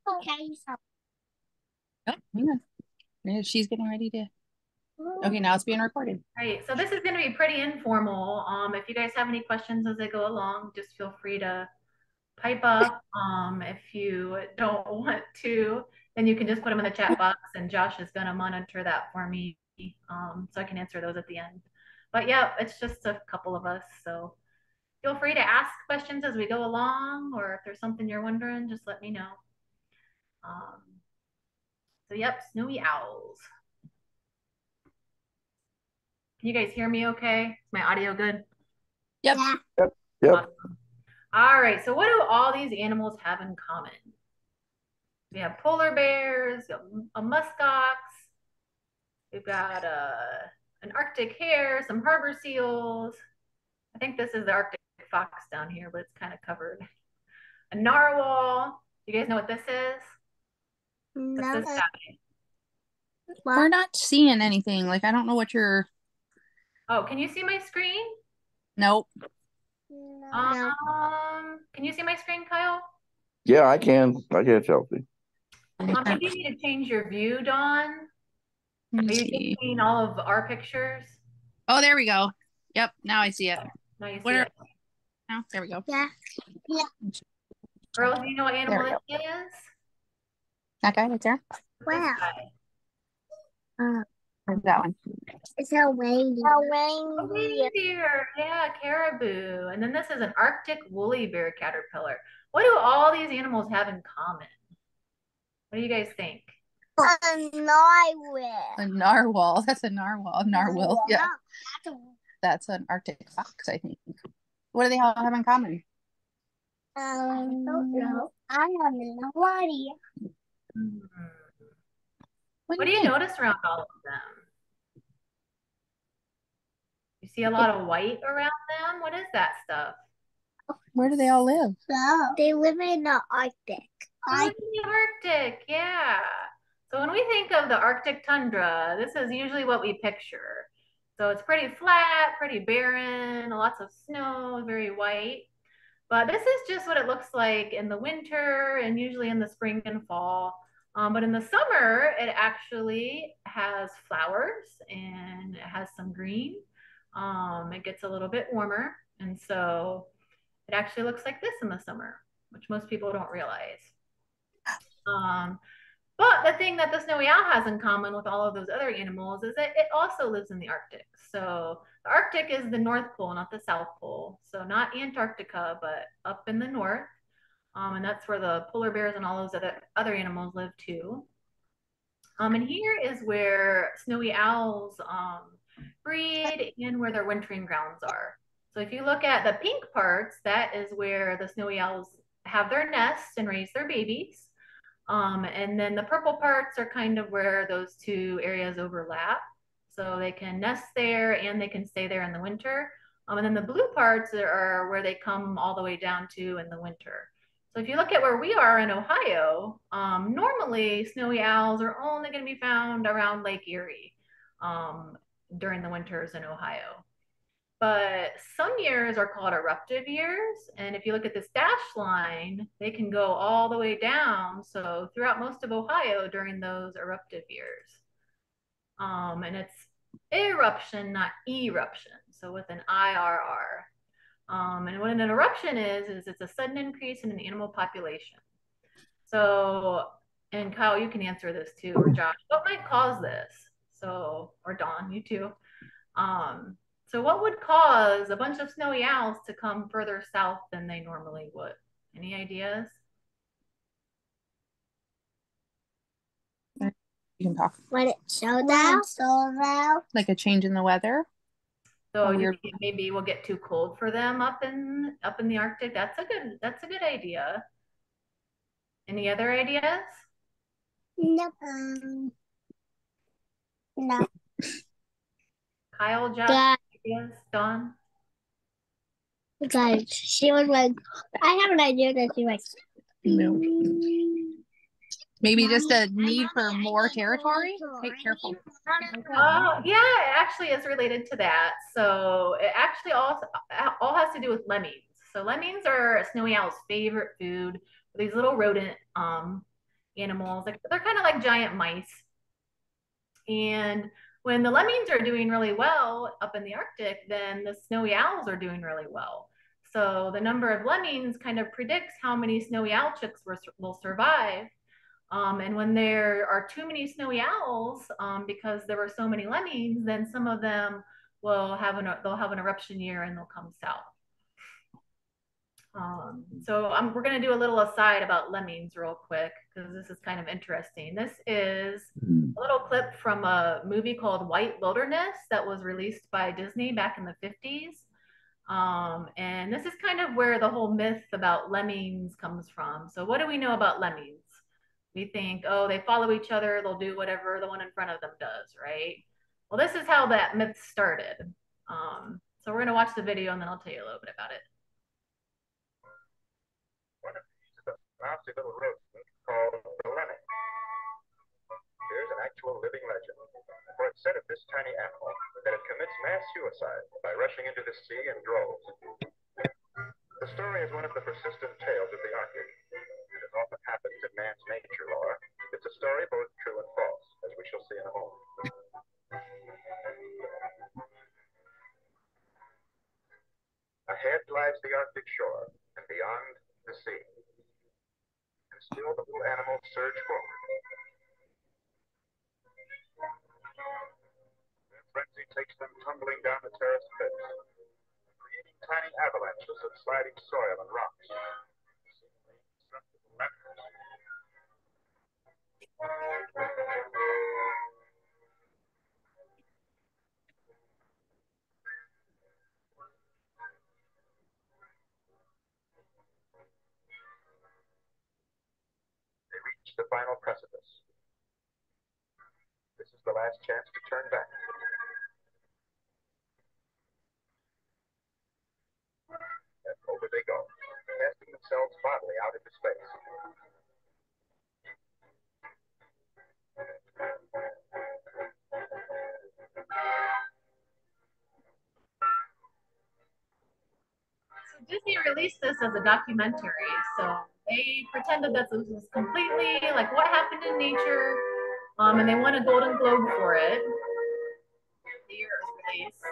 Oh, hang on. She's getting ready to. Okay, now it's being recorded. Right, so this is going to be pretty informal. If you guys have any questions as I go along, just feel free to pipe up. If you don't want to, then you can just put them in the chat box, and Josh is going to monitor that for me, so I can answer those at the end. But yeah, it's just a couple of us, so feel free to ask questions as we go along, or if there's something you're wondering, just let me know. So yep, snowy owls. Can you guys hear me okay? Is my audio good? Yep. Yep. Yep. Awesome. All right, so what do all these animals have in common? We have polar bears, a muskox, we've got an Arctic hare, some harbor seals. I think this is the Arctic fox down here, but it's kind of covered. A narwhal. You guys know what this is? What's this guy? We're not seeing anything. Like, I don't know what you're. Oh, can you see my screen? Nope. Can you see my screen, Kyle? Yeah, I can. I can, Chelsea. Maybe you need to change your view, Dawn. Are you seeing all of our pictures? Oh, there we go. Yep, now I see it. Now you see it. Now, there we go. Yeah. Girls, do you know what animal this is? That guy right there? Wow. That one. It's a reindeer. A reindeer, yeah, caribou. And then this is an Arctic woolly bear caterpillar. What do all these animals have in common? What do you guys think? A narwhal. A narwhal. That's a narwhal. Narwhal. Yeah. That's an Arctic fox, I think. What do they all have in common? I don't know. I have no idea. What do you notice around all of them? You see a lot of white around them? What is that stuff? Where do they all live? They live in the Arctic. In the Arctic, yeah. So when we think of the Arctic tundra, this is usually what we picture. So it's pretty flat, pretty barren, lots of snow, very white. But this is just what it looks like in the winter and usually in the spring and fall. But in the summer, it actually has flowers and it has some green. It gets a little bit warmer. And so it actually looks like this in the summer, which most people don't realize. But the thing that the snowy owl has in common with all of those other animals is that it also lives in the Arctic. So the Arctic is the North Pole, not the South Pole. So not Antarctica, but up in the north. And that's where the polar bears and all those other animals live too. And here is where snowy owls breed and where their wintering grounds are. So if you look at the pink parts, that is where the snowy owls have their nests and raise their babies. And then the purple parts are kind of where those two areas overlap. So they can nest there and they can stay there in the winter. And then the blue parts are where they come all the way down to in the winter. So if you look at where we are in Ohio, normally snowy owls are only going to be found around Lake Erie during the winters in Ohio. But some years are called eruptive years. And if you look at this dashed line, they can go all the way down. So throughout most of Ohio during those eruptive years. And it's eruption, not eruption. So with an IRR. And what an eruption is it's a sudden increase in an animal population. So, and Kyle, you can answer this too, or Josh, what might cause this? So, or Dawn, you too. So what would cause a bunch of snowy owls to come further south than they normally would? Any ideas? You can talk. What it showed out? Like a change in the weather? So you think maybe we'll get too cold for them up in the Arctic? That's a good idea. Any other ideas? No. No. Kyle, Josh, ideas? Dawn? Guys, she was like, I have an idea that she like. No. Maybe just a need for more territory? Hey, careful. Yeah, it actually is related to that. So it actually all has to do with lemmings. So lemmings are a snowy owl's favorite food. these little rodent animals. Like they're kind of like giant mice. And when the lemmings are doing really well up in the Arctic, then the snowy owls are doing really well. So the number of lemmings kind of predicts how many snowy owl chicks will survive. And when there are too many snowy owls, because there were so many lemmings, then some of them they'll have an eruption year and they'll come south. So we're going to do a little aside about lemmings real quick because this is kind of interesting. This is a little clip from a movie called White Wilderness that was released by Disney back in the 50s. And this is kind of where the whole myth about lemmings comes from. So what do we know about lemmings? We think, oh, they follow each other, they'll do whatever the one in front of them does, right? Well, this is how that myth started. So we're going to watch the video and then I'll tell you a little bit about it. One of these is a nasty little rodent called the lemming. Here's an actual living legend. For it's said of this tiny animal that it commits mass suicide by rushing into the sea in droves. The story is one of the persistent tales of the Arctic. And as often happens in man's nature lore, it's a story both true and false, as we shall see in a moment. Ahead lies the Arctic shore, and beyond, the sea. And still the little animals surge forward. Their frenzy takes them tumbling down the terraced cliffs, creating tiny avalanches of sliding soil and rocks. They reach the final precipice. This is the last chance to turn back. And over they go, casting themselves bodily out into space. So Disney released this as a documentary. So they pretended that this was completely like what happened in nature, and they won a Golden Globe for it. The year it was released.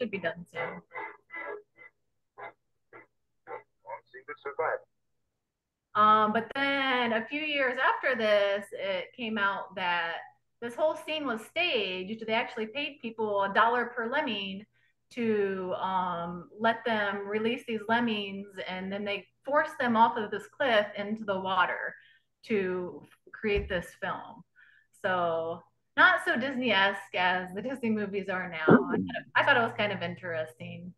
Should be done soon. Won't seem to survive. But then a few years after this, it came out that this whole scene was staged. They actually paid people $1 per lemming to let them release these lemmings, and then they forced them off of this cliff into the water to create this film. So not so Disney-esque as the Disney movies are now. I thought it was kind of interesting.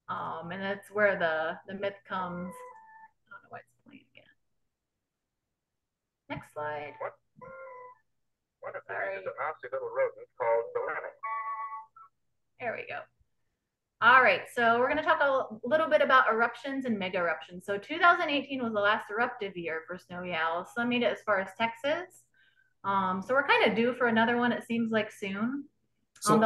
And that's where the myth comes. I don't know why it's playing again. Next slide. One of these is a nasty little rodent called the lemming. There we go. All right, so we're going to talk a little bit about eruptions and mega eruptions. So 2018 was the last eruptive year for snowy owls. Some made it as far as Texas. So we're kind of due for another one, it seems like soon. So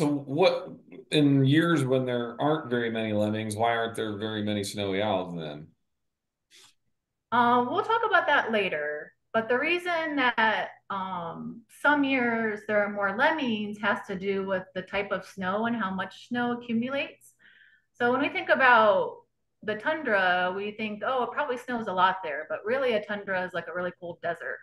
what, in years when there aren't very many lemmings, why aren't there very many snowy owls then? We'll talk about that later. But the reason that some years there are more lemmings has to do with the type of snow and how much snow accumulates. So when we think about the tundra, we think, oh, it probably snows a lot there, but really a tundra is like a really cold desert.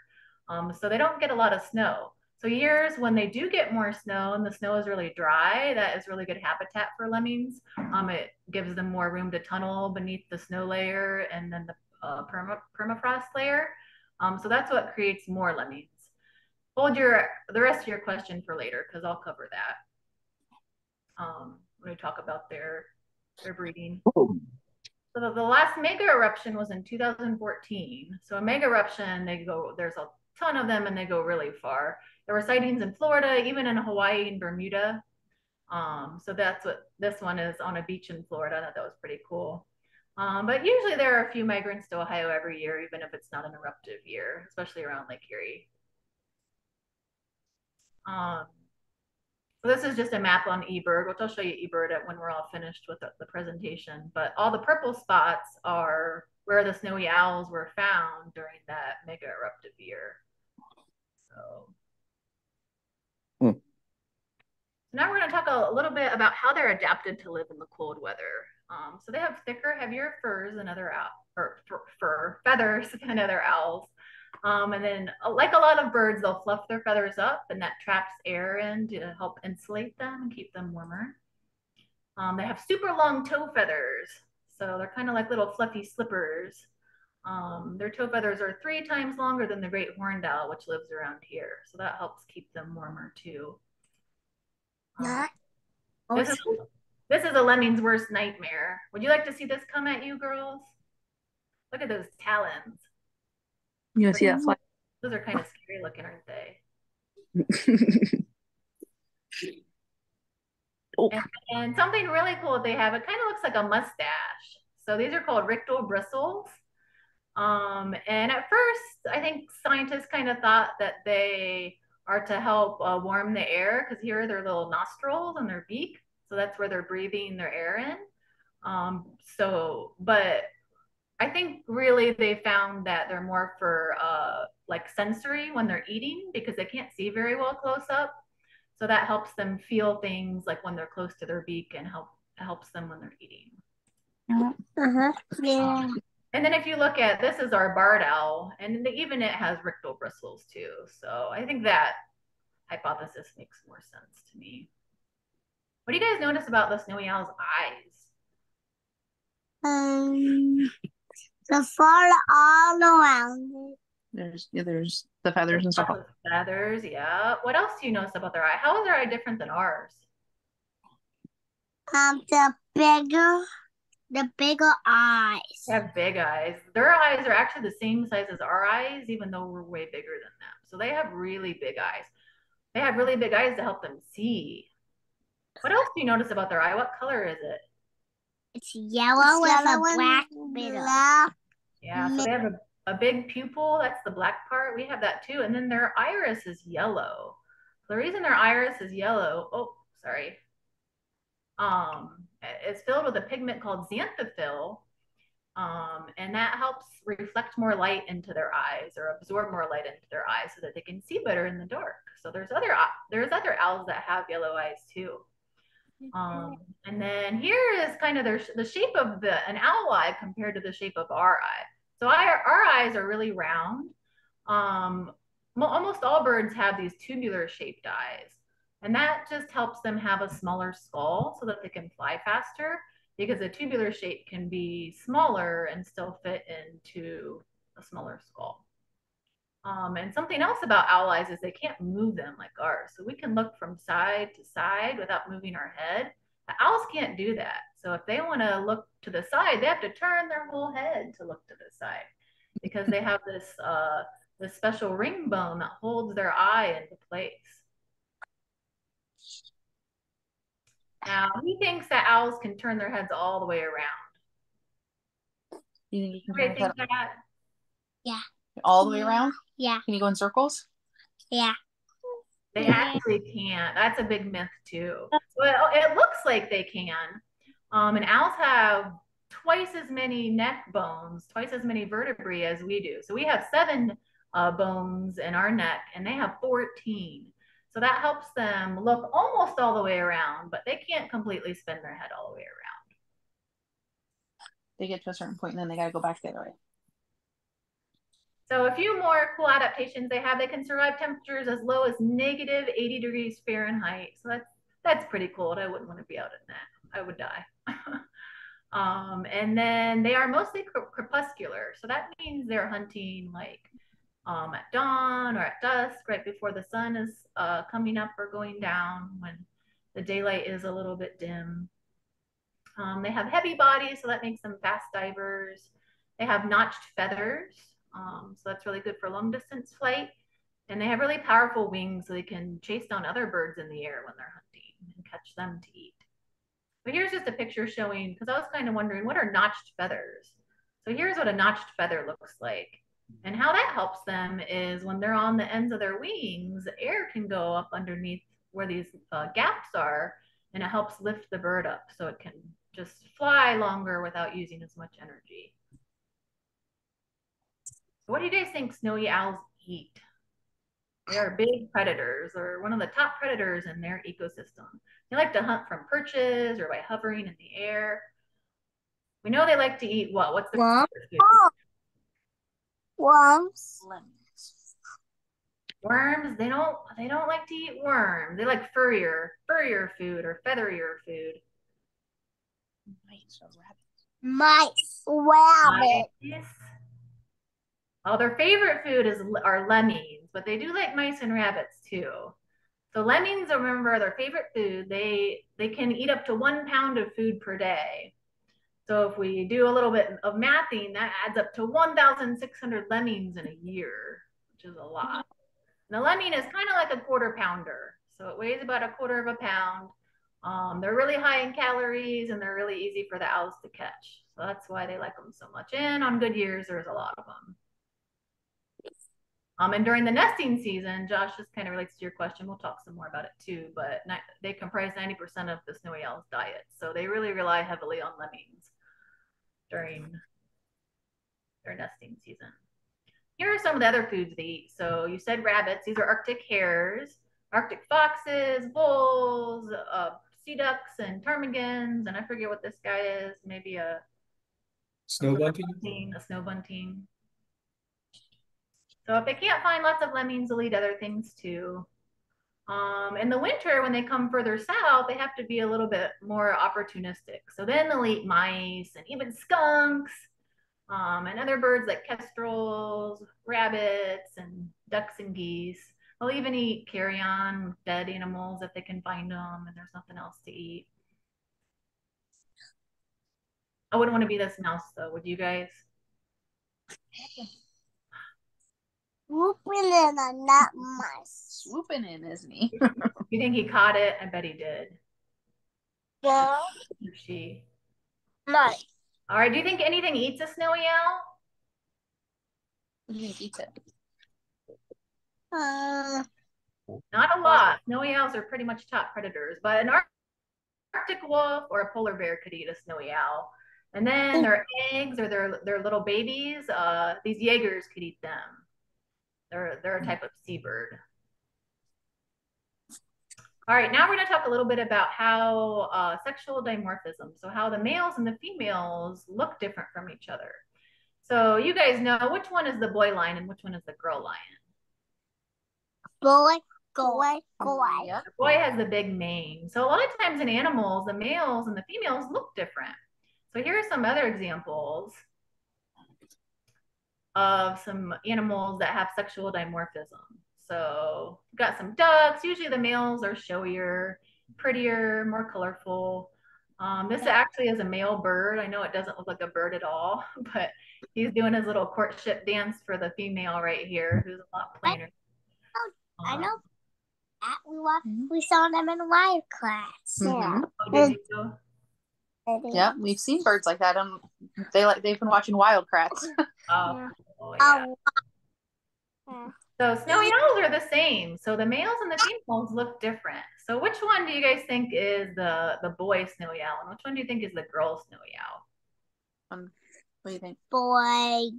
So they don't get a lot of snow. So years when they do get more snow and the snow is really dry, that is really good habitat for lemmings. It gives them more room to tunnel beneath the snow layer and then the permafrost layer. So that's what creates more lemmings. Hold the rest of your question for later because I'll cover that when we talk about their breeding. So the last mega eruption was in 2014. So a mega eruption, there's a ton of them and they go really far. There were sightings in Florida, even in Hawaii and Bermuda. So that's what this one is, on a beach in Florida. I thought that was pretty cool. But usually there are a few migrants to Ohio every year, even if it's not an eruptive year, especially around Lake Erie. So this is just a map on eBird, which I'll show you eBird when we're all finished with the presentation. But all the purple spots are where the snowy owls were found during that mega eruptive year. So now we're going to talk a little bit about how they're adapted to live in the cold weather. So they have thicker, heavier furs than other feathers than other owls. And then, like a lot of birds, they'll fluff their feathers up, and that traps air in to help insulate them and keep them warmer. They have super long toe feathers, so they're kind of like little fluffy slippers. Their toe feathers are 3 times longer than the great horned owl, which lives around here, so that helps keep them warmer too. This is a lemming's worst nightmare. Would you like to see this come at you, girls? Look at those talons. You see that fly? Those are kind of scary looking, aren't they? Oh. And something really cool that they have, it kind of looks like a mustache. So these are called rictal bristles. And at first, I think scientists kind of thought that they are to help warm the air, because here are their little nostrils and their beak. So that's where they're breathing their air in. But I think really they found that they're more for like sensory when they're eating, because they can't see very well close up. So that helps them feel things like when they're close to their beak, and helps them when they're eating. Yeah. And then if you look at, this is our barred owl, and even it has rictal bristles too. So I think that hypothesis makes more sense to me. What do you guys notice about the snowy owl's eyes? The fur all around it. There's the feathers and stuff. Feathers, yeah. What else do you notice about their eye? How is their eye different than ours? The bigger eyes. They have big eyes. Their eyes are actually the same size as our eyes, even though we're way bigger than them. So they have really big eyes. They have really big eyes to help them see. What else do you notice about their eye? What color is it? It's yellow with a black middle. Yeah, so they have a big pupil. That's the black part. We have that too. And then their iris is yellow. The reason their iris is yellow, it's filled with a pigment called xanthophyll. And that helps reflect more light into their eyes, or absorb more light into their eyes, so that they can see better in the dark. So there's other owls that have yellow eyes too. And then here is kind of the shape of an owl eye compared to the shape of our eye. So our eyes are really round. Almost all birds have these tubular shaped eyes, and that just helps them have a smaller skull so that they can fly faster, because a tubular shape can be smaller and still fit into a smaller skull. And something else about owl eyes is they can't move them like ours. So we can look from side to side without moving our head. The owls can't do that. So if they want to look to the side, they have to turn their whole head to look to the side, because they have this special ring bone that holds their eye into place. Now, he thinks that owls can turn their heads all the way around. You think you can think that? Yeah. All the way around? Yeah. Can you go in circles? Yeah. They actually can't. That's a big myth too. Well, it looks like they can. And owls have twice as many neck bones, twice as many vertebrae as we do. So we have 7 bones in our neck, and they have 14. So that helps them look almost all the way around, but they can't completely spin their head all the way around. They get to a certain point and then they got to go back the other way. So a few more cool adaptations they have. They can survive temperatures as low as negative 80 degrees Fahrenheit. So that's pretty cold. I wouldn't want to be out in that. I would die. And then they are mostly crepuscular. So that means they're hunting like at dawn or at dusk, right before the sun is coming up or going down, when the daylight is a little bit dim. They have heavy bodies, so that makes them fast divers. They have notched feathers, so that's really good for long distance flight. And they have really powerful wings, so they can chase down other birds in the air when they're hunting and catch them to eat. But here's just a picture showing, because I was kind of wondering, what are notched feathers? So here's what a notched feather looks like. And how that helps them is when they're on the ends of their wings, air can go up underneath where these gaps are, and it helps lift the bird up so it can just fly longer without using as much energy. So what do you guys think snowy owls eat? They are big predators, or one of the top predators in their ecosystem. They like to hunt from perches or by hovering in the air. We know they like to eat what? What's the food? Worms. Worms. They don't like to eat worms. They like furrier food or featherier food. Mice or rabbits. Mice. Rabbit. Mice. Oh, their favorite food are lemmings, but they do like mice and rabbits too. So lemmings, remember, their favorite food. They can eat up to 1 pound of food per day. So if we do a little bit of mathing, that adds up to 1,600 lemmings in a year, which is a lot. And a lemming is kind of like a quarter pounder. So it weighs about a quarter of a pound. They're really high in calories and they're really easy for the owls to catch. So that's why they like them so much. And on good years, there's a lot of them. And during the nesting season, Josh, this kind of relates to your question. We'll talk some more about it too, but they comprise 90% of the snowy owl's diet. So they really rely heavily on lemmings during their nesting season. Here are some of the other foods they eat. So you said rabbits. These are Arctic hares, Arctic foxes, voles, sea ducks, and ptarmigans. And I forget what this guy is. Maybe a Snow bunting? A snow bunting. So if they can't find lots of lemmings, they'll eat other things too. In the winter, when they come further south, they have to be a little bit more opportunistic. So then they'll eat mice and even skunks, and other birds like kestrels, rabbits, and ducks and geese. They'll even eat carrion, dead animals if they can find them and there's nothing else to eat. I wouldn't want to be this mouse though, would you guys? Swooping in on that mice. Swooping in, isn't he? You think he caught it? I bet he did. Yeah. Or she. Mice. All right, do you think anything eats a snowy owl? What do you think eats it? Not a lot. Snowy owls are pretty much top predators, but an Arctic wolf or a polar bear could eat a snowy owl. And then their eggs or their little babies, these Jaegers could eat them. They're a type of seabird. All right, now we're going to talk a little bit about how sexual dimorphism, so how the males and the females look different from each other. So you guys know which one is the boy lion and which one is the girl lion. Boy. Yep. The boy has the big mane. So a lot of times in animals, the males and the females look different. So here are some other examples of some animals that have sexual dimorphism. So we've got some ducks. Usually the males are showier, prettier, more colorful. This actually is a male bird. I know it doesn't look like a bird at all, but he's doing his little courtship dance for the female right here, who's a lot plainer. I know. We saw them in wild class. Mm-hmm. Oh, did you? Yeah, we've seen birds like that. They've been watching Wildcrats. Oh, yeah. So snowy owls are the same. So the males and the females look different. So which one do you guys think is the boy snowy owl, and which one do you think is the girl snowy owl? What do you think? Boy.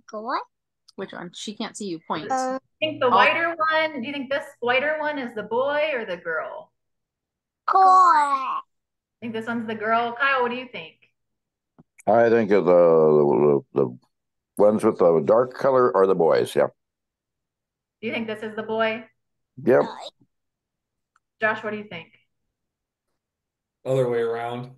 Which one? She can't see you. Point. I think the whiter one. Do you think this whiter one is the boy or the girl? Boy. I think this one's the girl. Kyle, what do you think? I think the ones with the dark color are the boys. Yeah. Do you think this is the boy? Yep. Josh, what do you think? Other way around.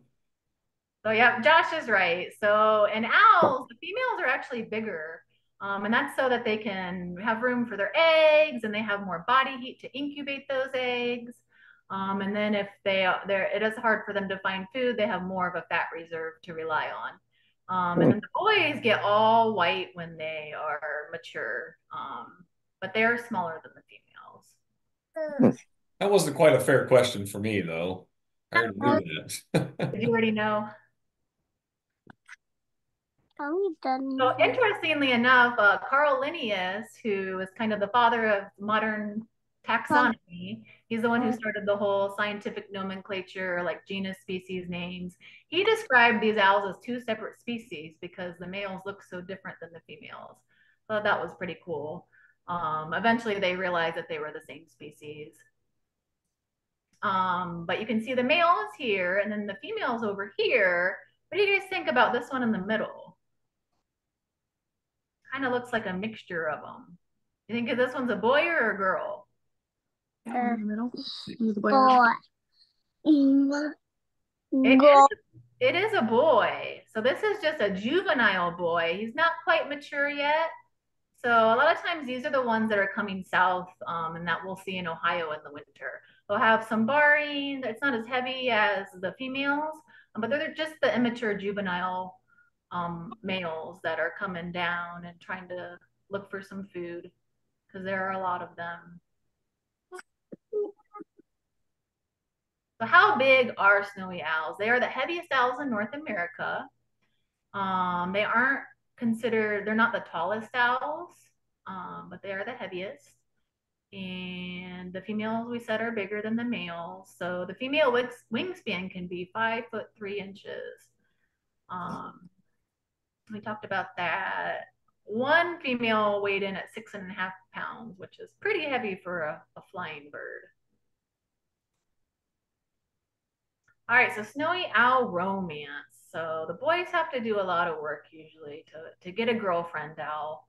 So yeah, Josh is right. So in owls, the females are actually bigger. And that's so that they can have room for their eggs and they have more body heat to incubate those eggs. And then if it is hard for them to find food, they have more of a fat reserve to rely on. And then the boys get all white when they are mature, but they are smaller than the females. That wasn't quite a fair question for me, though. I already knew that. Did you already know? Are we done? So interestingly enough, Carl Linnaeus, who is kind of the father of modern taxonomy. He's the one who started the whole scientific nomenclature, like genus, species, names. He described these owls as two separate species because the males look so different than the females. So that was pretty cool. Eventually, they realized that they were the same species. But you can see the males here and then the females over here. What do you guys think about this one in the middle? Kind of looks like a mixture of them. You think this one's a boy or a girl? In the middle. The boy. It is a boy. So this is just a juvenile boy. He's not quite mature yet. So a lot of times these are the ones that are coming south and that we'll see in Ohio in the winter. They'll have some barring. It's not as heavy as the females, but they're just the immature juvenile males that are coming down and trying to look for some food because there are a lot of them. So how big are snowy owls? They are the heaviest owls in North America. They aren't considered, they're not the tallest owls, but they are the heaviest. And the females we said are bigger than the males. So the female wingspan can be 5'3". We talked about that. One female weighed in at 6.5 pounds, which is pretty heavy for a flying bird. All right, so snowy owl romance. So the boys have to do a lot of work usually to get a girlfriend owl.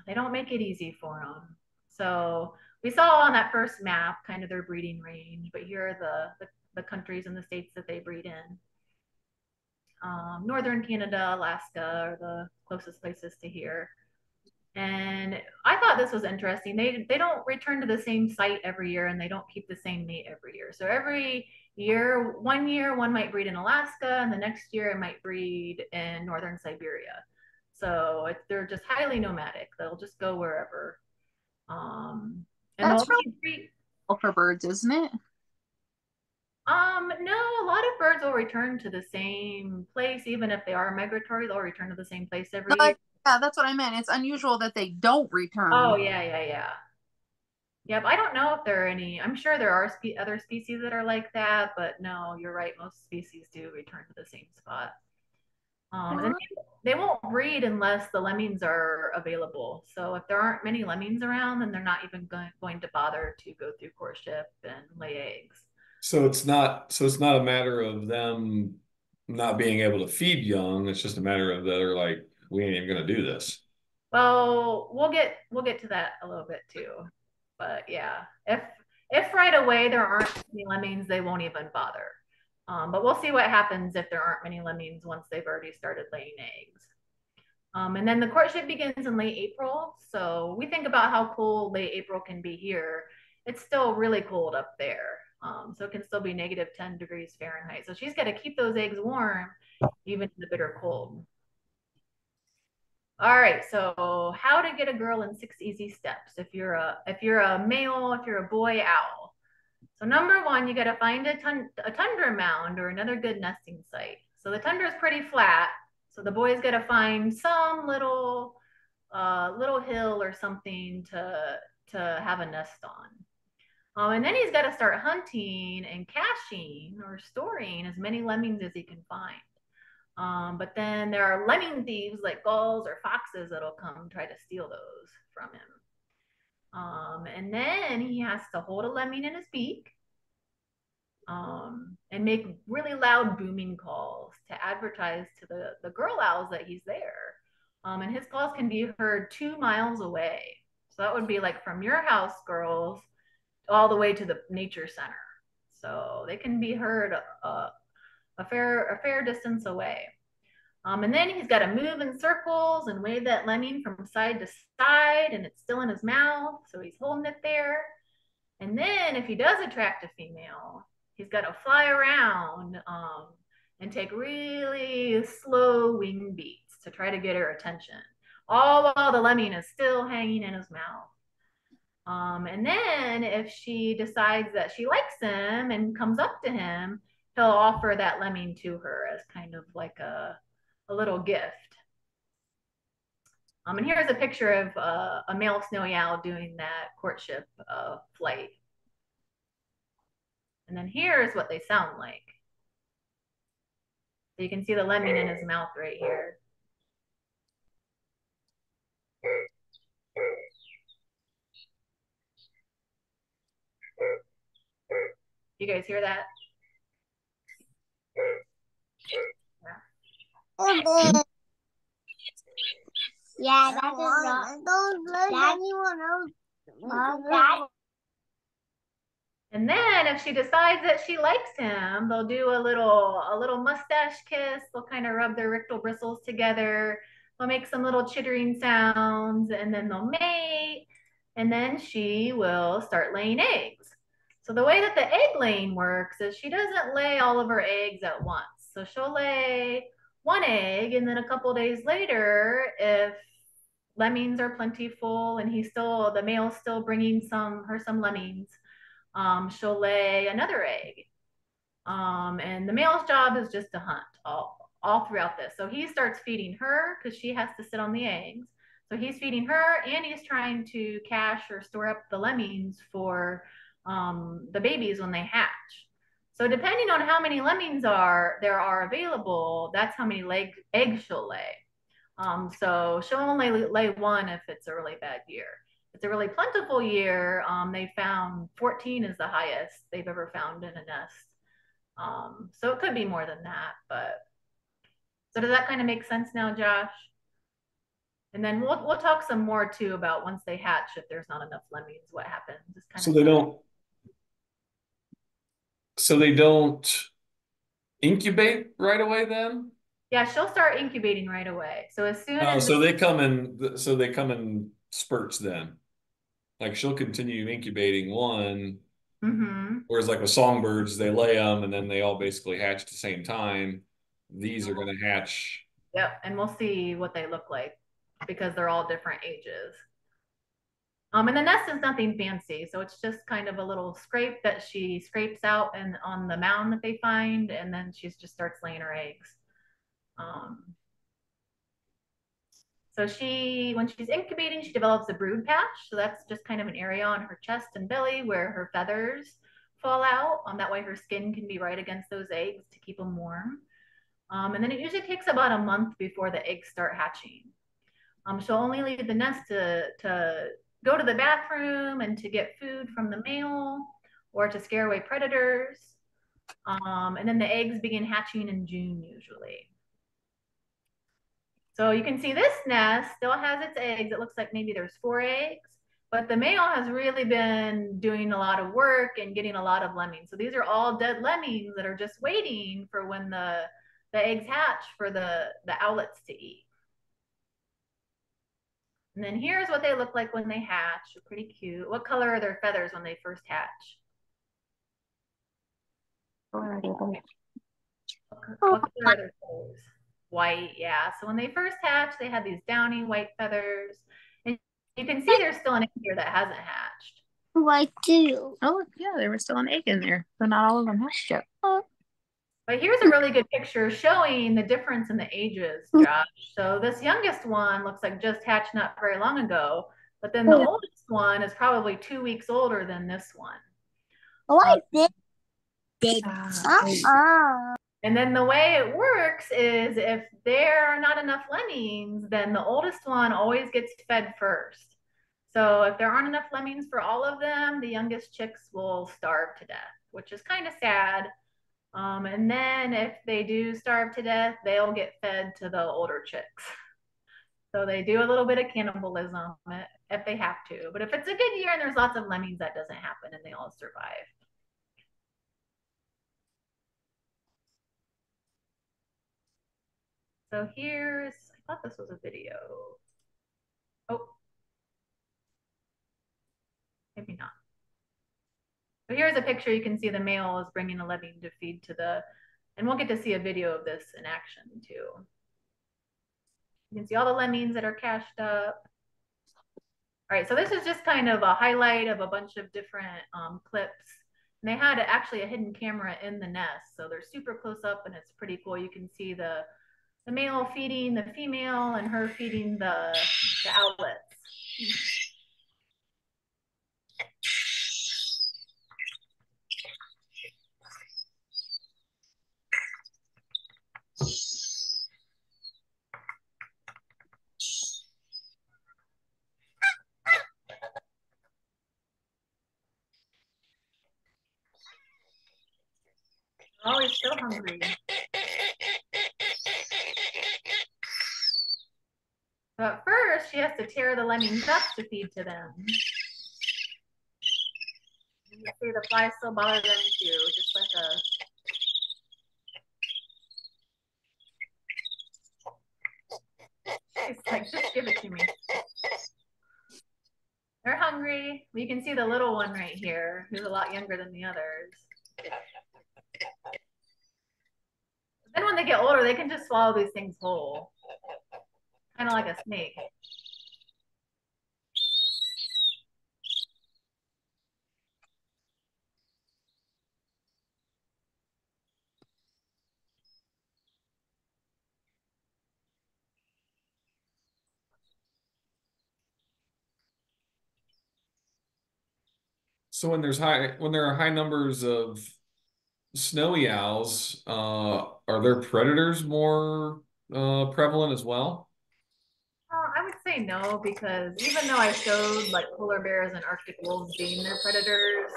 They don't make it easy for them. So we saw on that first map kind of their breeding range, but here are the countries and the states that they breed in. Northern Canada, Alaska are the closest places to here. And I thought this was interesting. They don't return to the same site every year and they don't keep the same mate every year. So every year one might breed in Alaska and the next year it might breed in Northern Siberia. So they're just highly nomadic. They'll just go wherever. And that's really for birds, isn't it? No, a lot of birds will return to the same place, even if they are migratory, they'll return to the same place every year. Yeah, that's what I meant. It's unusual that they don't return. Oh, yeah. Yep, I don't know if there are any. I'm sure there are other species that are like that, but no, you're right. Most species do return to the same spot. And they won't breed unless the lemmings are available. So if there aren't many lemmings around, then they're not even going to bother to go through courtship and lay eggs. So it's not a matter of them not being able to feed young. It's just a matter of they're like, we ain't even gonna do this. Well, we'll get to that a little bit too. But yeah, if right away there aren't any lemmings, they won't even bother. But we'll see what happens if there aren't many lemmings once they've already started laying eggs. And then the courtship begins in late April. So we think about how cold late April can be here. It's still really cold up there. So it can still be -10 degrees Fahrenheit. So she's got to keep those eggs warm, even in the bitter cold. All right, so how to get a girl in 6 easy steps if you're a male, if you're a boy owl. So number one, you got to find a tundra mound or another good nesting site. So the tundra is pretty flat, so the boy's got to find some little hill or something to have a nest on. And then he's got to start hunting and caching or storing as many lemmings as he can find. But then there are lemming thieves like gulls or foxes that'll come try to steal those from him. And then he has to hold a lemming in his beak and make really loud booming calls to advertise to the girl owls that he's there. And his calls can be heard 2 miles away. So that would be like from your house, girls, all the way to the nature center. So they can be heard a fair distance away. And then he's got to move in circles and wave that lemming from side to side, and it's still in his mouth, so he's holding it there. And then if he does attract a female, he's got to fly around and take really slow wing beats to try to get her attention, all while the lemming is still hanging in his mouth. And then if she decides that she likes him and comes up to him, he'll offer that lemming to her as kind of like a little gift. And here's a picture of a male snowy owl doing that courtship flight. And then here's what they sound like. So you can see the lemming in his mouth right here. You guys hear that? Yeah. Yeah, that is not. Don't let anyone else. And then if she decides that she likes him, they'll do a little mustache kiss. They'll kind of rub their rectal bristles together. They'll make some little chittering sounds, and then they'll mate. And then she will start laying eggs. So the way that the egg laying works is she doesn't lay all of her eggs at once. So she'll lay one egg, and then a couple days later, if lemmings are plentiful and the male's still bringing her some lemmings, she'll lay another egg. And the male's job is just to hunt all throughout this. So he starts feeding her because she has to sit on the eggs. So he's feeding her and he's trying to cache or store up the lemmings for the babies when they hatch. So depending on how many lemmings there are available, that's how many eggs she'll lay. So she'll only lay one if it's a really bad year. If it's a really plentiful year, they found 14 is the highest they've ever found in a nest. So it could be more than that, but so does that kind of make sense now, Josh? And then we'll talk some more too about once they hatch, if there's not enough lemmings, what happens. So they don't incubate right away then? Yeah, she'll start incubating right away. So as soon as so they come in spurts then. Like she'll continue incubating one. Whereas like with songbirds, they lay them and then they all basically hatch at the same time. These are going to hatch. Yep, and we'll see what they look like because they're all different ages. And the nest is nothing fancy, so it's just kind of a little scrape that she scrapes out and on the mound that they find, and then she just starts laying her eggs. So when she's incubating, she develops a brood patch. So that's just kind of an area on her chest and belly where her feathers fall out. That way her skin can be right against those eggs to keep them warm. And then it usually takes about a month before the eggs start hatching. She'll only leave the nest to go to the bathroom and to get food from the male or to scare away predators. And then the eggs begin hatching in June usually. So you can see this nest still has its eggs. It looks like maybe there's 4 eggs, but the male has really been doing a lot of work and getting a lot of lemmings. So these are all dead lemmings that are just waiting for when the eggs hatch for the owlets to eat. And then here's what they look like when they hatch. They're pretty cute. What color are their feathers when they first hatch? What color are their feathers? White, yeah. So when they first hatch, they had these downy white feathers. And you can see there's still an egg here that hasn't hatched. White too. Oh, yeah, there was still an egg in there, but not all of them hatched yet. But here's a really good picture showing the difference in the ages, Josh. So this youngest one looks like just hatched not very long ago, but then the oldest one is probably 2 weeks older than this one. Oh, I did. And then the way it works is if there are not enough lemmings, then the oldest one always gets fed first. So if there aren't enough lemmings for all of them, the youngest chicks will starve to death, which is kind of sad. And then if they do starve to death, they'll get fed to the older chicks. So they do a little bit of cannibalism if they have to. But if it's a good year and there's lots of lemmings, that doesn't happen and they all survive. So I thought this was a video. Oh, maybe not. So here's a picture. You can see the male is bringing a lemming to feed and we'll get to see a video of this in action too. You can see all the lemmings that are cached up. All right, so this is just kind of a highlight of a bunch of different clips. And they had actually a hidden camera in the nest. So they're super close up and it's pretty cool. You can see the The male feeding the female and her feeding the outlets. Oh, he's still hungry. But first, she has to tear the lemmings up to feed to them. You see the flies still bother them too, just like it's like, just give it to me. They're hungry. You can see the little one right here, who's a lot younger than the others. Then when they get older, they can just swallow these things whole. Kind of like a snake. So when there are high numbers of snowy owls, are their predators more prevalent as well? I would say no, because even though I showed like polar bears and Arctic wolves being their predators,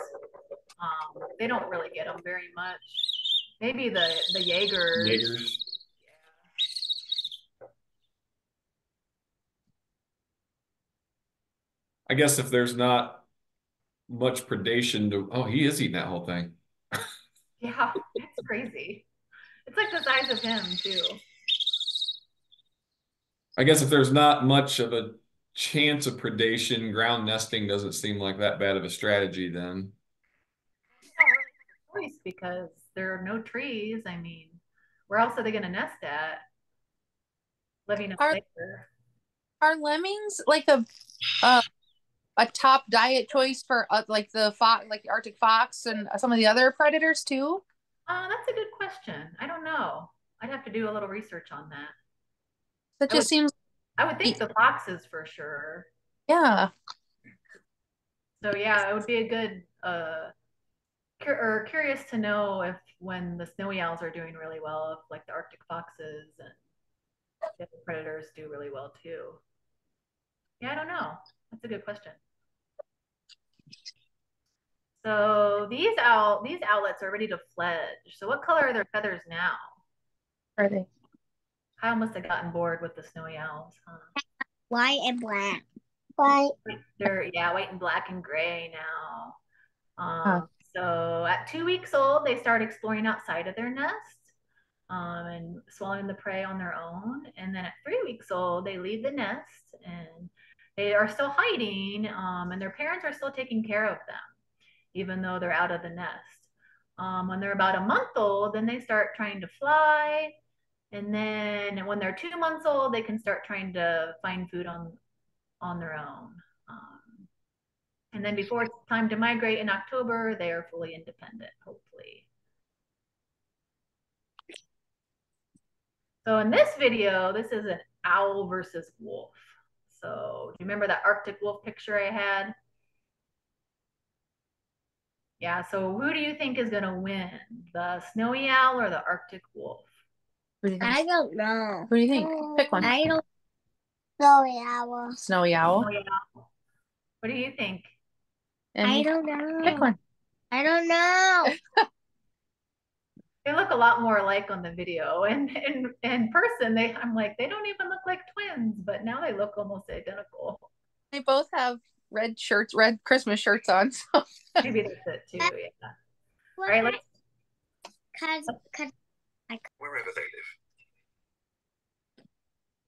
they don't really get them very much. Maybe the Jaegers. Jaegers. I guess if there's not much predation to, oh, he is eating that whole thing. Yeah, it's crazy. It's like the size of him too. I guess if there's not much of a chance of predation, ground nesting doesn't seem like that bad of a strategy then. Choice because there are no trees. I mean, where else are they going to nest at? Living up there. Are lemmings like a top diet choice for like the fox, like the Arctic fox and some of the other predators too? That's a good question. I don't know. I'd have to do a little research on that. That just seems. I would think the foxes for sure. Yeah. So yeah, it would be a good curious to know if when the snowy owls are doing really well, if like the Arctic foxes and the other predators do really well too. Yeah, I don't know. That's a good question. So these owlets are ready to fledge. So what color are their feathers now? Are they? Kyle must have gotten bored with the snowy owls, huh? White and black. White. They're white and black and gray now. So at 2 weeks old, they start exploring outside of their nest and swallowing the prey on their own. And then at 3 weeks old, they leave the nest and they are still hiding, and their parents are still taking care of them, even though they're out of the nest. When they're about a month old, then they start trying to fly. And then when they're 2 months old, they can start trying to find food on their own. And then before it's time to migrate in October, they are fully independent, hopefully. So in this video, this is an owl versus wolf. So do you remember that Arctic wolf picture I had? Yeah, so who do you think is going to win? The snowy owl or the Arctic wolf? I don't know. Who do you think? Pick one. I don't. Snowy owl. Snowy owl. Snowy owl. What do you think? I don't know. Pick one. I don't know. They look a lot more alike on the video, and in person, I'm like, they don't even look like twins, but now they look almost identical. They both have red shirts, red Christmas shirts on. So. Maybe that's it too. Yeah. All right, let's. Wherever they live.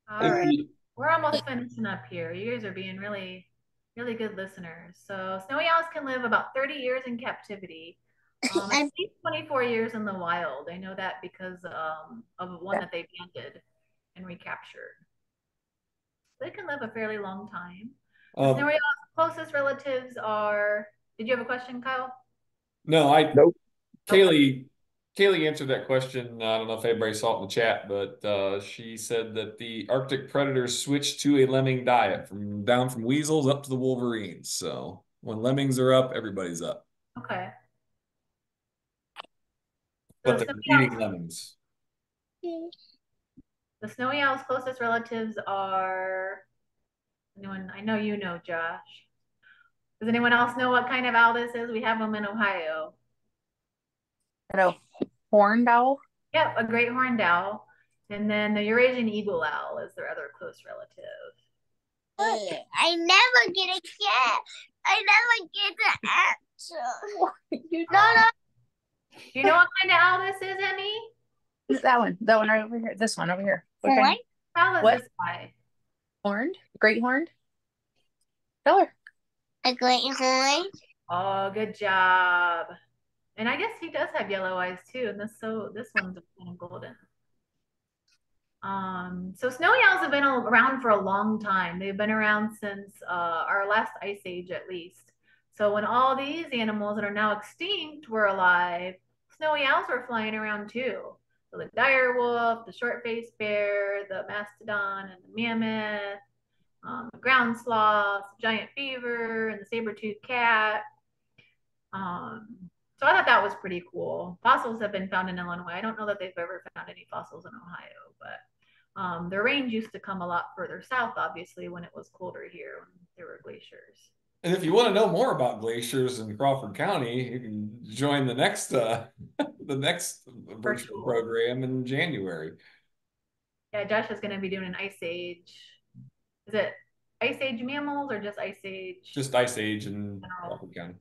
All right, we're almost finishing up here. You guys are being really, really good listeners. So snowy owls can live about 30 years in captivity. At least 24 years in the wild. I know that because of one that they banded and recaptured. They can live a fairly long time. Snowy owl's closest relatives are. Did you have a question, Kyle? No, Nope. Kaylee Kaylee answered that question. I don't know if everybody saw it in the chat, but she said that the Arctic predators switched to a lemming diet from down from weasels up to the wolverines. So when lemmings are up, everybody's up. Okay. But they're eating lemmings. The snowy owl's closest relatives are anyone? I know you know, Josh. Does anyone else know what kind of owl this is? We have them in Ohio. A horned owl? Yep, a great horned owl. And then the Eurasian eagle owl is their other close relative. I never get a cat. I never get the answer. You know, do you know what kind of owl this is, Emmy? That one. That one right over here. This one over here. What? How is this guy? Horned? Great horned? Tell her. A great horn. Oh, good job. And I guess he does have yellow eyes too. And this one's kind of golden. So snowy owls have been around for a long time. They've been around since our last ice age, at least. So when all these animals that are now extinct were alive, snowy owls were flying around too. So the dire wolf, the short-faced bear, the mastodon, and the mammoth, the ground sloth, giant beaver, and the saber-toothed cat. So I thought that was pretty cool. Fossils have been found in Illinois. I don't know that they've ever found any fossils in Ohio, but their range used to come a lot further south, obviously, when it was colder here, when there were glaciers. And if you want to know more about glaciers in Crawford County, you can join the next the next virtual program in January. Yeah, Josh is going to be doing an ice age. Is it ice age mammals or just ice age? Just ice age in Crawford County.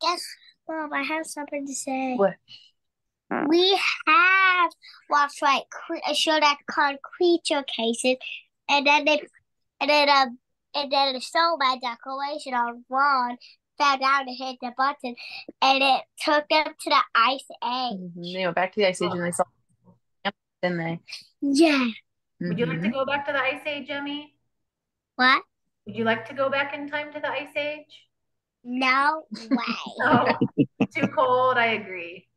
Yes, Mom, I have something to say. What? We have watched a show that's called Creature Cases, and then the snowman decoration on one fell down and hit the button, and it took them to the ice age. They went back to the ice age and they saw, didn't they? Yeah. Would you like to go back to the ice age, Emmy? What? Would you like to go back in time to the ice age? No way. Oh, too cold. I agree.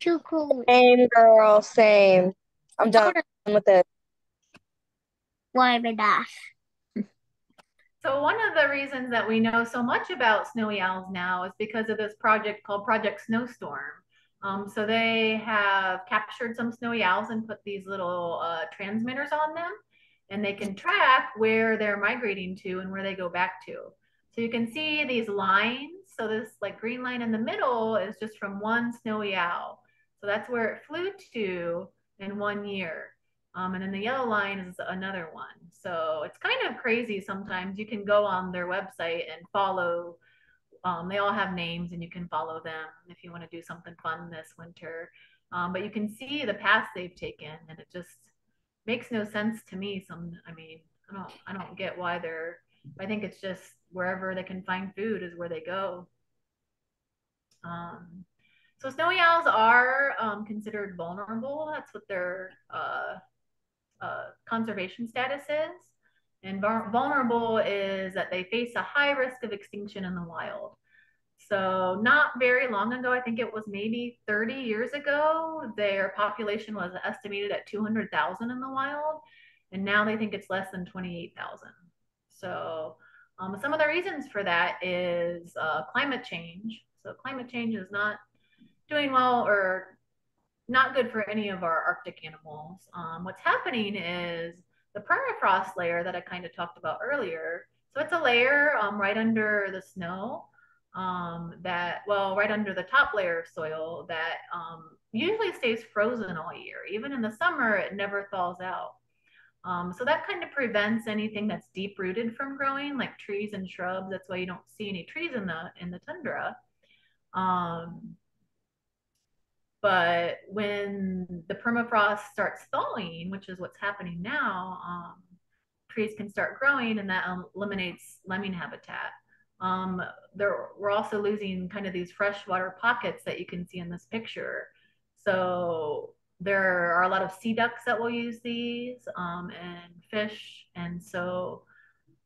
Too cool. Same, girl, same. I'm done with it. Warm enough. So one of the reasons that we know so much about snowy owls now is because of this project called Project Snowstorm. So they have captured some snowy owls and put these little transmitters on them, and they can track where they're migrating to and where they go back to. So you can see these lines. So this like green line in the middle is just from one snowy owl. So that's where it flew to in 1 year. And then the yellow line is another one. So it's kind of crazy sometimes. You can go on their website and follow. They all have names and you can follow them if you want to do something fun this winter. But you can see the paths they've taken, and it just makes no sense to me. I don't get why I think it's just wherever they can find food is where they go. So snowy owls are considered vulnerable. That's what their conservation status is. And vulnerable is that they face a high risk of extinction in the wild. So not very long ago, I think it was maybe 30 years ago, their population was estimated at 200,000 in the wild. And now they think it's less than 28,000. So some of the reasons for that is climate change. So climate change is not doing well or not good for any of our Arctic animals. What's happening is the permafrost layer that I kind of talked about earlier. So it's a layer right under the snow right under the top layer of soil that usually stays frozen all year. Even in the summer, it never thaws out. So that kind of prevents anything that's deep rooted from growing, like trees and shrubs. That's why you don't see any trees in the tundra. But when the permafrost starts thawing, which is what's happening now, trees can start growing, and that eliminates lemming habitat. We're also losing kind of these freshwater pockets that you can see in this picture. So there are a lot of sea ducks that will use these and fish. And so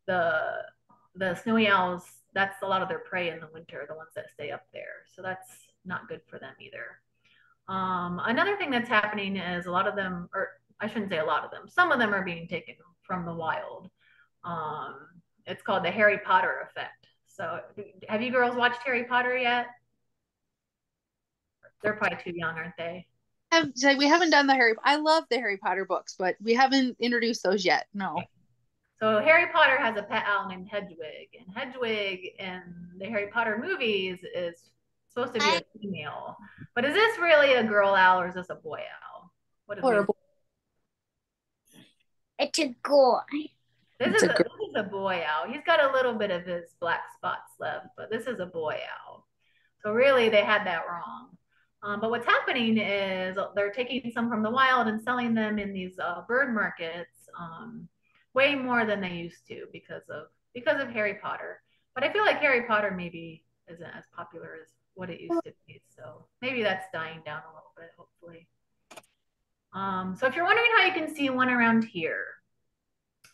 the snowy owls, that's a lot of their prey in the winter, the ones that stay up there. So that's not good for them either. Another thing that's happening is a lot of them, or I shouldn't say a lot of them, some of them are being taken from the wild. Um, it's called the Harry Potter effect. So, have you girls watched Harry Potter yet? They're probably too young, aren't they? We haven't done the Harry. I love the Harry Potter books, but we haven't introduced those yet. No. So Harry Potter has a pet owl named Hedwig, and Hedwig in the Harry Potter movies is supposed to be a female. But is this really a girl owl or is this a boy owl? What is it? It's a guy. This is a boy owl. He's got a little bit of his black spots left, but this is a boy owl. So really, they had that wrong. But what's happening is they're taking some from the wild and selling them in these bird markets way more than they used to because of Harry Potter. But I feel like Harry Potter maybe isn't as popular as what it used to be. So maybe that's dying down a little bit, hopefully. So if you're wondering how you can see one around here,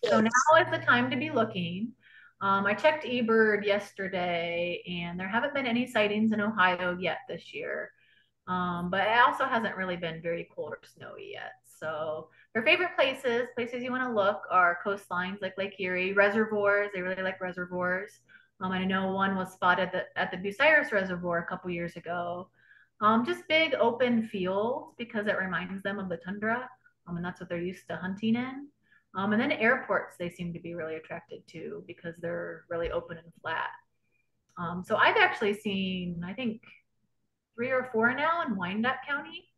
so now is the time to be looking. I checked eBird yesterday, and there haven't been any sightings in Ohio yet this year. But it also hasn't really been very cold or snowy yet. So their favorite places you want to look are coastlines like Lake Erie, reservoirs. They really like reservoirs. I know one was spotted at the Bucyrus Reservoir a couple years ago. Just big open fields because it reminds them of the tundra, and that's what they're used to hunting in. And then airports they seem to be really attracted to because they're really open and flat. So I've actually seen, I think, 3 or 4 now in Wyandotte County,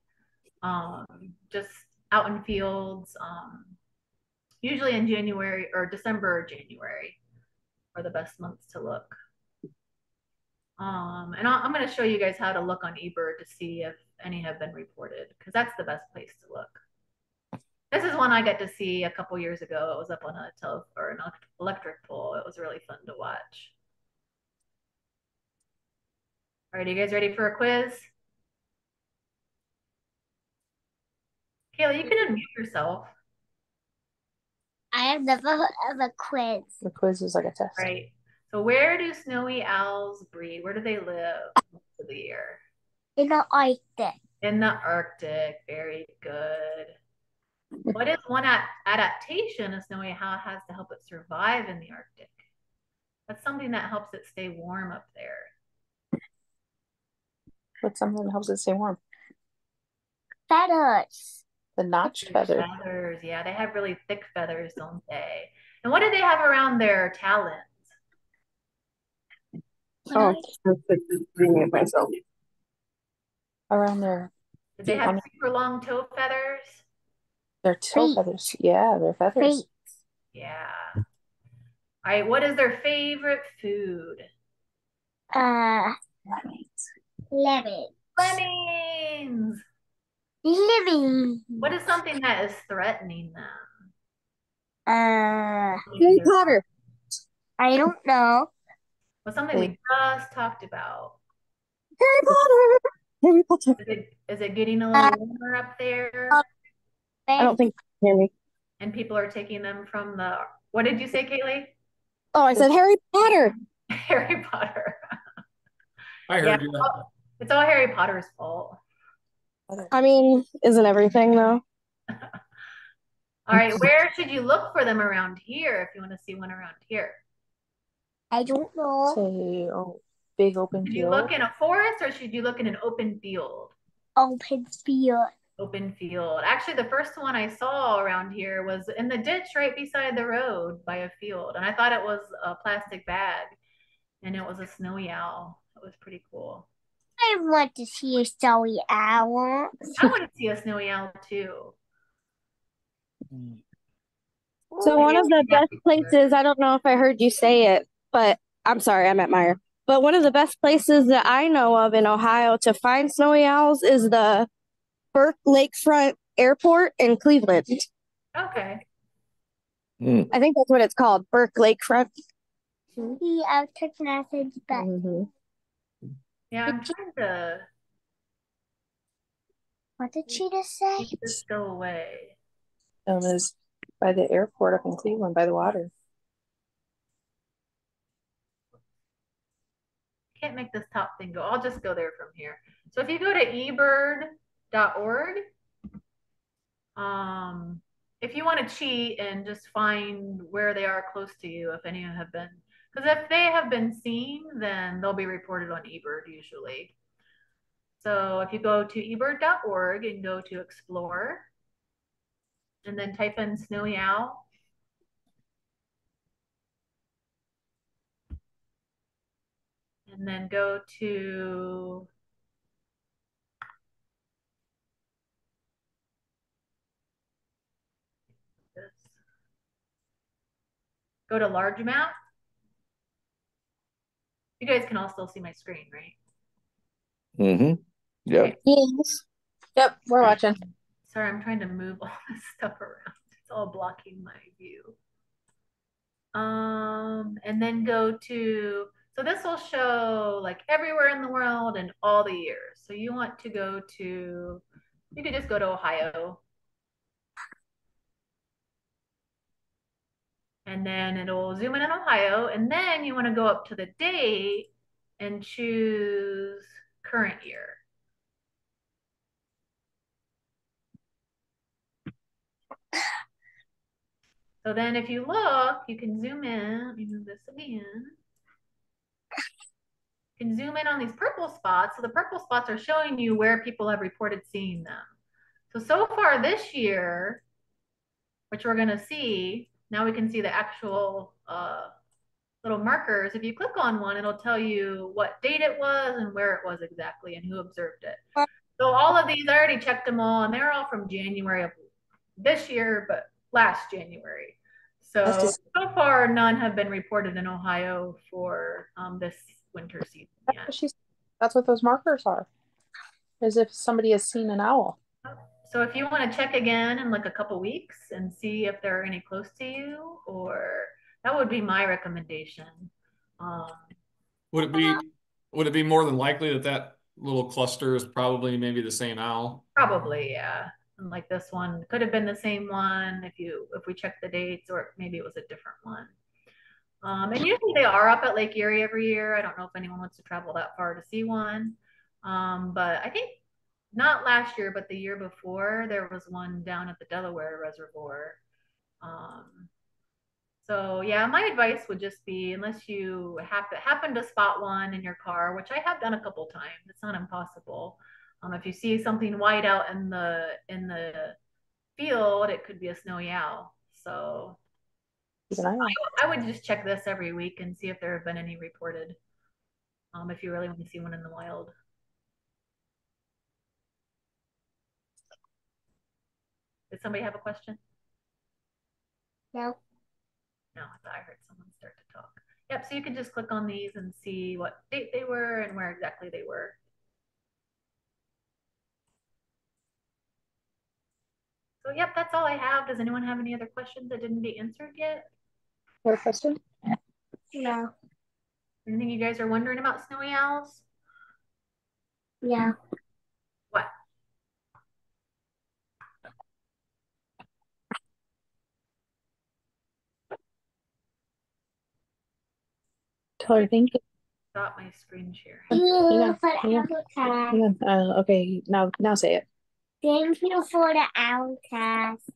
just out in fields, usually in January or December or January are the best months to look. And I'm going to show you guys how to look on eBird to see if any have been reported because that's the best place to look. This is one I got to see a couple years ago. It was up on an electric pole. It was really fun to watch. All right, are you guys ready for a quiz? Kayla, you can unmute yourself. I have never heard of a quiz. The quiz is like a test. Right. So where do snowy owls breed? Where do they live most of the year? In the Arctic. In the Arctic. Very good. What is one adaptation a snowy owl has to help it survive in the Arctic? That's something that helps it stay warm up there. What's something that helps it stay warm? Feathers. The notched feathers. Feathers, yeah, they have really thick feathers, don't they? And what do they have around their talons? Oh, myself. Around their Did they have super long toe feathers? Their toe feathers. Yeah, their feathers. Yeah. All right, what is their favorite food? Lemons. Lemmings. Living. What is something that is threatening them? Harry Potter. I don't know. Well, something we just talked about. Harry Potter. Harry Potter. Is it getting a little warmer up there? I don't think you can hear me. And people are taking them from the. What did you say, Kaylee? Oh, I said Harry Potter. Harry Potter. I heard you. It's all Harry Potter's fault. I mean, isn't everything though? All right, where should you look for them around here if you want to see one around here? I don't know. Say, big open Should field. you look in a forest or should you look in an open field? Open field. Open field. Actually, the first one I saw around here was in the ditch right beside the road by a field. And I thought it was a plastic bag and it was a snowy owl. It was pretty cool. I want to see a snowy owl. I want to see a snowy owl too. So one of the best places, I don't know if I heard you say it, but I'm sorry, I'm at Meyer. But one of the best places that I know of in Ohio to find snowy owls is the Burke Lakefront Airport in Cleveland. Okay. I think that's what it's called, Burke Lakefront. Yeah, I was taking that back. Yeah, I'm trying to. What did she just say? Keep this go away. Is by the airport up in Cleveland by the water. Can't make this top thing go. I'll just go there from here. So if you go to eBird ebird.org. If you want to cheat and just find where they are close to you, if any have been, because if they have been seen, then they'll be reported on eBird usually. So if you go to ebird.org and go to explore, and then type in snowy owl, and then go to this. Go to large map. You guys can all still see my screen, right? Mm-hmm. Yep. Okay. Yes. Yep, we're watching. Sorry, I'm trying to move all this stuff around. It's all blocking my view. And then go to, so this will show like everywhere in the world and all the years. So you want to go to, you could just go to Ohio. And then it'll zoom in on Ohio. And then you want to go up to the date and choose current year. So then if you look, you can zoom in. Let me move this again. You can zoom in on these purple spots. So the purple spots are showing you where people have reported seeing them. So far this year, which we're going to see, now we can see the actual little markers. If you click on one, it'll tell you what date it was and where it was exactly and who observed it. So all of these, I already checked them all, and they're all from January of this year, but last January. So far, none have been reported in Ohio for this winter season yet. That's what those markers are, as if somebody has seen an owl. So if you want to check again in like a couple weeks and see if there are any close to you, or that would be my recommendation. Would it be more than likely that that little cluster is probably maybe the same owl? Probably, yeah. And like this one could have been the same one if we check the dates, or maybe it was a different one. And usually they are up at Lake Erie every year. I don't know if anyone wants to travel that far to see one. But I think not last year, but the year before, there was one down at the Delaware Reservoir. So yeah, my advice would just be, unless you happen to spot one in your car, which I have done a couple times, it's not impossible. If you see something white out in the field, it could be a snowy owl. So I would just check this every week and see if there have been any reported, if you really want to see one in the wild. Did somebody have a question? No. No, I thought I heard someone start to talk. Yep, so you can just click on these and see what date they were and where exactly they were. So yep, that's all I have. Does anyone have any other questions that didn't be answered yet? Your question? No. Anything you guys are wondering about snowy owls? Yeah. What? Totally, thank you. Stop my screen share. Okay, now say it. Thank you for the owl cast.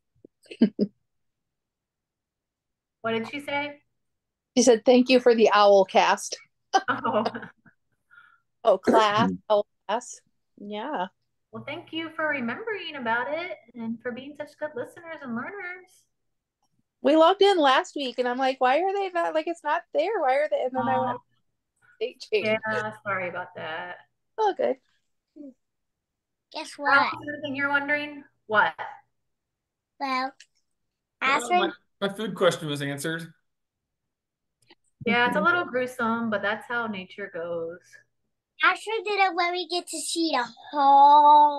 What did she say? She said, "Thank you for the owl cast." Oh. Oh, class. Oh, class. Yeah. Well, thank you for remembering about it and for being such good listeners and learners. We logged in last week and I'm like, why are they not, like, it's not there? Why are they? And then I went, date change. Yeah, sorry about that. Oh, good. Guess what? Anything you're wondering? What? Well, My food question was answered. Yeah, it's a little gruesome, but that's how nature goes. Astrid did it when we get to see the whole